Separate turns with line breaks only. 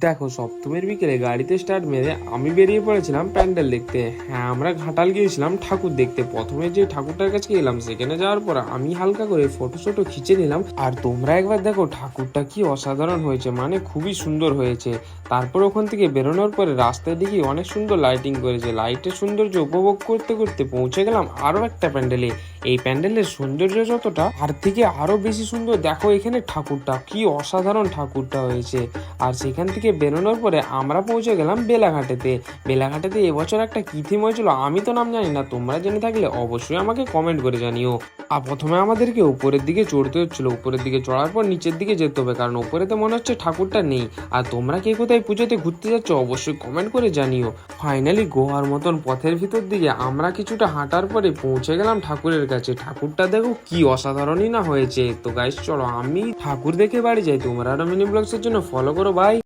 দেখো, সপ্তমীর বিকেলে গাড়িতে স্টার্ট মেরে আমি বেরিয়ে পড়েছিলাম প্যান্ডেল দেখতে। হ্যাঁ, আমরা ঘাটাল গিয়েছিলাম ঠাকুর দেখতে। প্রথমে যে ঠাকুরটার কাছে গেলাম, সেখানে যাওয়ার পর আমি হালকা করে ফটো শটো খিচে নিলাম। আর তোমরা একবার দেখো ঠাকুরটা কি অসাধারণ হয়েছে, মানে খুবই সুন্দর হয়েছে। তারপর ওখান থেকে বেরোনোর পরে রাস্তায় দেখি অনেক সুন্দর লাইটিং করেছে। লাইটের সৌন্দর্য উপভোগ করতে করতে পৌঁছে গেলাম আরো একটা প্যান্ডেলে। এই প্যান্ডেলের সৌন্দর্য যতটা, আর থেকে আরো বেশি সুন্দর। দেখো এখানে ঠাকুরটা কি অসাধারণ ঠাকুরটা হয়েছে। আর সেখান থেকে বেরোনোর পরে আমরা পৌঁছে গেলাম বেলাঘাটেতে। বেলাঘাটেতে এবছর একটা কি থিম হয়েছিল আমি তো নাম জানি না, তোমরা জেনে থাকলে অবশ্যই আমাকে কমেন্ট করে জানিও। আর প্রথমে আমাদেরকে উপরের দিকে চড়তে হচ্ছিল। উপরের দিকে চড়ার পর নিচের দিকে যেতে হবে, কারণ উপরে তো মনে হচ্ছে ঠাকুরটা নেই। আর তোমরা কে কোথায় পুজোতে ঘুরতে যাচ্ছ অবশ্যই কমেন্ট করে জানিও। ফাইনালি গোয়ার মতন পথের ভিতর দিকে আমরা কিছুটা হাঁটার পরে পৌঁছে গেলাম ঠাকুরের কাছে। ঠাকুরটা দেখো কি অসাধারণই না হয়েছে। তো গাইস চলো আমি ঠাকুর দেখে বাড়ি যাই। তোমরা আরো মিনি ব্লগসের জন্য ফলো করো, বাই।